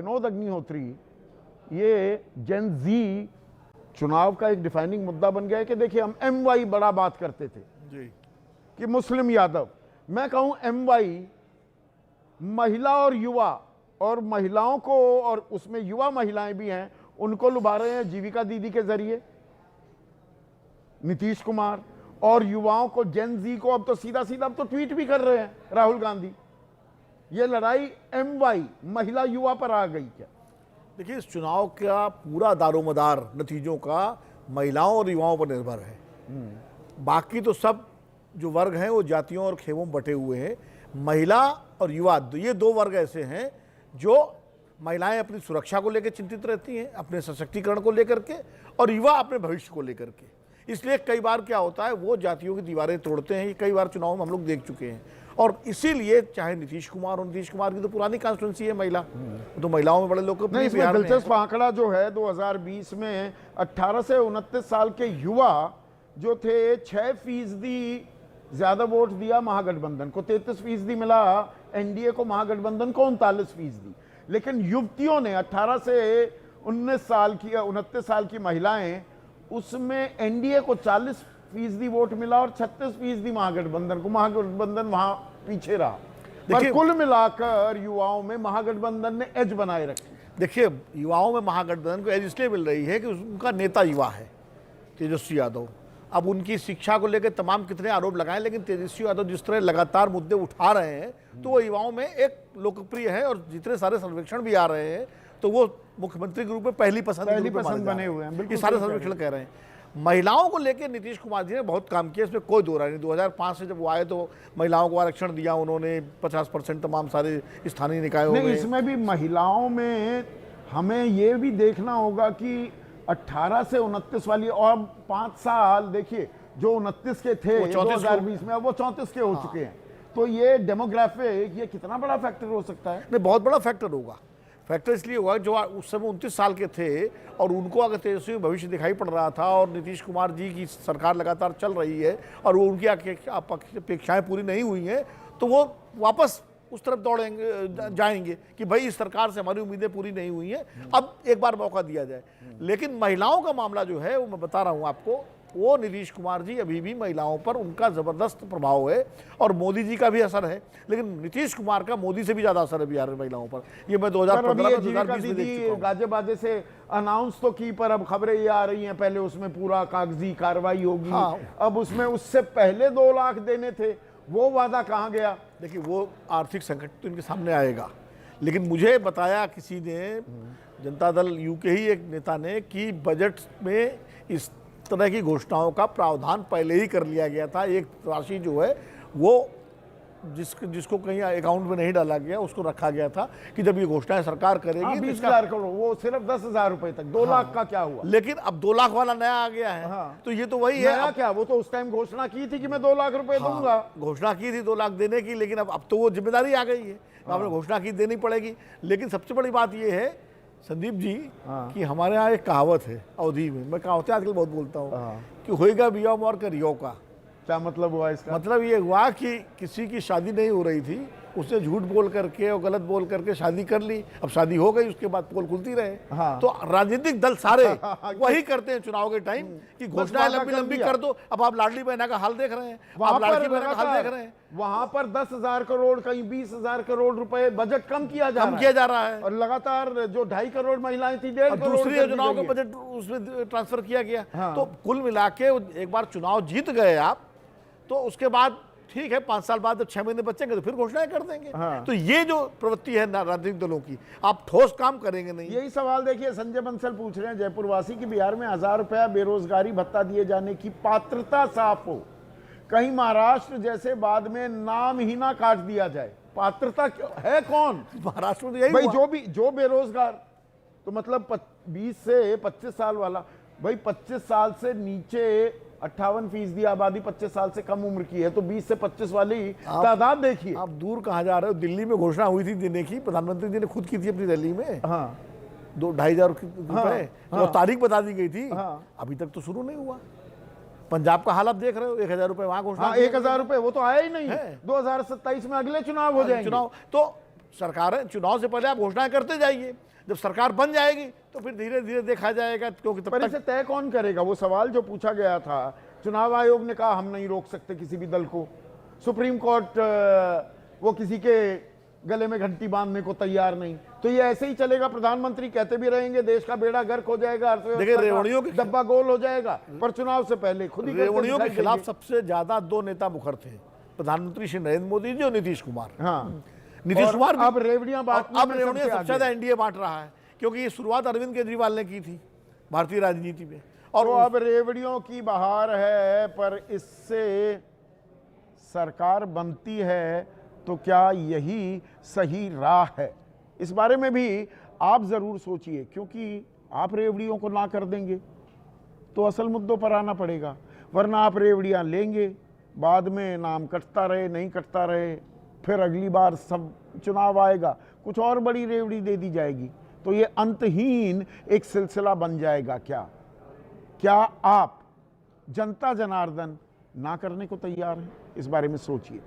विनोद अग्निहोत्री, ये जेन जी चुनाव का एक डिफाइनिंग मुद्दा बन गया है कि देखिए हम MY बड़ा बात करते थे जी कि मुस्लिम यादव, मैं कहूं MY महिला और युवा, और महिलाओं को, और उसमें युवा महिलाएं भी हैं, उनको लुभा रहे हैं जीविका दीदी के जरिए नीतीश कुमार, और युवाओं को, जेन जी को अब तो सीधा सीधा अब तो ट्वीट भी कर रहे हैं राहुल गांधी। ये लड़ाई MY महिला युवा पर आ गई क्या? देखिए, इस चुनाव का पूरा दारोमदार नतीजों का महिलाओं और युवाओं पर निर्भर है। बाकी तो सब जो वर्ग हैं वो जातियों और खेमों में बटे हुए हैं। महिला और युवा, ये दो वर्ग ऐसे हैं जो महिलाएं अपनी सुरक्षा को लेकर चिंतित रहती हैं, अपने सशक्तिकरण को लेकर के, और युवा अपने भविष्य को लेकर के। इसलिए कई बार क्या होता है, वो जातियों की दीवारें तोड़ते हैं। ये कई बार चुनाव में हम लोग देख चुके हैं। और इसीलिए चाहे नीतीश कुमार हो, नीतीश कुमार की तो पुरानी कॉन्स्टिट्यूंसी है महिला, तो महिलाओं में बड़े लोग नहीं, इसमें दिलचस्प आंकड़ा जो है 2020 में 18 से 29 साल के युवा जो थे, 6% ज्यादा वोट दिया महागठबंधन को, 33% मिला NDA को, महागठबंधन को 39%। लेकिन युवतियों ने 18 से 19 साल की या 29 साल की महिलाएं, उसमें NDA को 40% वोट मिला और 36% महागठबंधन को। महागठबंधन वहां पीछे रहा, पर कुल मिलाकर युवाओं में महागठबंधन ने एज बनाए रखी। देखिए, युवाओं में महागठबंधन को एज इसलिए मिल रही है कि उनका नेता युवा है, तेजस्वी यादव। अब उनकी शिक्षा को लेकर तमाम कितने आरोप लगाएं, लेकिन तेजस्वी यादव जिस तरह लगातार मुद्दे उठा रहे हैं, तो वो युवाओं में एक लोकप्रिय है। और जितने सारे सर्वेक्षण भी आ रहे हैं, तो वो मुख्यमंत्री के रूप में पहली पसंद बने हुए हैं। ये सारे सर्वेक्षण कह रहे हैं। महिलाओं को लेकर नीतीश कुमार जी ने बहुत काम किया, इसमें कोई दो राय नहीं। 2005 से जब वो आए तो महिलाओं को आरक्षण दिया उन्होंने, 50% तमाम सारे स्थानीय निकायों में। इसमें भी महिलाओं में हमें ये भी देखना होगा कि 18 से 29 वाली, और 5 साल देखिए, जो 29 के थे 2020 में, अब वो 34 के हो चुके हैं। तो ये डेमोग्राफिक, ये कितना बड़ा फैक्टर हो सकता है? नहीं, बहुत बड़ा फैक्टर होगा। फैक्टर इसलिए होगा जो उस समय 29 साल के थे और उनको अगर तेजस्वी भविष्य दिखाई पड़ रहा था, और नीतीश कुमार जी की सरकार लगातार चल रही है और वो उनकी अपेक्षाएं पूरी नहीं हुई हैं, तो वो वापस उस तरफ दौड़ेंगे, जाएंगे कि भाई इस सरकार से हमारी उम्मीदें पूरी नहीं हुई हैं, अब एक बार मौका दिया जाए। लेकिन महिलाओं का मामला जो है, वो मैं बता रहा हूं आपको, वो नीतीश कुमार जी अभी भी महिलाओं पर उनका जबरदस्त प्रभाव है, और मोदी जी का भी असर है, लेकिन नीतीश कुमार का मोदी से भी ज्यादा असर है बिहार में महिलाओं पर। ये मैं 2015 में 2020 में देख चुका हूं। गाजे बाजे से अनाउंस तो की, पर अब खबरें ये आ रही हैं, पहले उसमें पूरा कागजी कार्रवाई होगी। अब उसमें उससे पहले 2 लाख देने थे, वो वादा कहां गया? देखिए, वो आर्थिक संकट तो इनके सामने आएगा, लेकिन मुझे बताया किसी ने, जनता दल यू के ही एक नेता ने, कि बजट में इस तरह की घोषणाओं का प्रावधान पहले ही कर लिया गया था। एक राशि जो है वो जिसको कहीं अकाउंट में नहीं डाला गया, उसको रखा गया था कि जब ये घोषणाएं सरकार करेगी 20,000 करोड़, वो सिर्फ 10,000 रुपए तक। 2 लाख का क्या हुआ? लेकिन अब 2 लाख वाला नया आ गया है। तो ये तो वही है। क्या वो तो उस टाइम घोषणा की थी कि मैं 2 लाख रुपए दूंगा, घोषणा की थी 2 लाख देने की, लेकिन अब तो वो जिम्मेदारी आ गई है, आपने घोषणा की, देनी पड़ेगी। लेकिन सबसे बड़ी बात ये है संदीप जी कि हमारे यहाँ एक कहावत है अवधि में, मैं कहावतें आजकल बहुत बोलता हूँ, कि होएगा बिया मोर कर रियो का। क्या मतलब हुआ इसका? मतलब ये हुआ कि किसी की शादी नहीं हो रही थी, उसने झूठ बोल करके और गलत बोल करके शादी कर ली, अब शादी हो गई, उसके बाद पोल खुलती रहे। तो राजनीतिक दल सारे वही करते हैं चुनाव के टाइम कि घोषणाएं लंबी लंबी कर दो। अब आप लाडली बहना का हाल देख रहे हैं, आप लाडली बहना का हाल देख रहे हैं। वहां पर 10,000 करोड़, कहीं 20,000 करोड़ रुपए बजट कम किया जा रहा है, और लगातार जो 2.5 करोड़ महिलाएं थी, 1.5 करोड़ दूसरी योजनाओं का बजट उसमें ट्रांसफर किया गया। तो कुल मिला के एक बार चुनाव जीत गए आप, तो उसके बाद ठीक है, 5 साल बाद जब 6 महीने बचेंगे तो फिर घोषणाएं कर देंगे। तो ये जो प्रवृत्ति है राजनीतिक दलों की, आप ठोस काम करेंगे नहीं। यही सवाल देखिए संजय बंसल पूछ रहे हैं, जयपुर वासी, की बिहार में 1,000 रुपया बेरोजगारी भत्ता दिए जाने की पात्रता साफ हो, कहीं महाराष्ट्र जैसे बाद में नाम ही ना काट दिया जाए। पात्रता है कौन? महाराष्ट्र में यही भाई, जो बेरोजगार, तो मतलब 20 से 25 साल वाला, भाई 25 साल से नीचे 58% आबादी 25 साल से कम उम्र की है, तो 20 से 25 वाली तादाद देखिए। आप दूर कहाँ जा रहे हो? दिल्ली में घोषणा हुई थी देने की, प्रधानमंत्री जी ने खुद की थी अपनी दिल्ली में। 2-2,500 रुपए, तो तारीख बता दी गई थी, अभी तक तो शुरू नहीं हुआ। पंजाब का हाल आप देख रहे हो, 1,000 रुपए वहां घोषणा। 1,000 रुपए वो तो आया ही नहीं है। 2027 में अगले चुनाव हो जाएंगे। तो सरकारें चुनाव से पहले आप घोषणाएं करते जाइए। जब सरकार बन जाएगी तो फिर धीरे धीरे देखा जाएगा, क्योंकि तब पर तक इसे तय कौन करेगा? वो सवाल जो पूछा गया था, चुनाव आयोग ने कहा हम नहीं रोक सकते किसी भी दल को, सुप्रीम कोर्ट वो किसी के गले में घंटी बांधने को तैयार नहीं, तो ये ऐसे ही चलेगा? प्रधानमंत्री कहते भी रहेंगे देश का बेड़ा गर्क हो जाएगा, देखिए रेवड़ियों के डब्बा गोल हो जाएगा, पर चुनाव से पहले खुद ही रेवड़ियों के दिखाई खिलाफ देंगे। सबसे ज्यादा 2 नेता मुखर थे, प्रधानमंत्री श्री नरेंद्र मोदी जी और नीतीश कुमार। हाँ, नीतीश और कुमार भी- अब रेवड़ियां बांटने अब में रेवड़ियां सबसे सबसे ज्यादा आगे। एनडीए बांट रहा है, क्योंकि ये शुरुआत अरविंद केजरीवाल ने की थी भारतीय राजनीति में। और तो अब रेवड़ियों की बहार है, पर इससे सरकार बनती है तो क्या यही सही राह है? इस बारे में भी आप जरूर सोचिए, क्योंकि आप रेवड़ियों को ना कर देंगे तो असल मुद्दों पर आना पड़ेगा, वरना आप रेवड़ियां लेंगे, बाद में नाम कटता रहे नहीं कटता रहे, फिर अगली बार सब चुनाव आएगा कुछ और बड़ी रेवड़ी दे दी जाएगी, तो ये अंतहीन एक सिलसिला बन जाएगा। क्या आप जनता जनार्दन ना करने को तैयार हैं? इस बारे में सोचिए।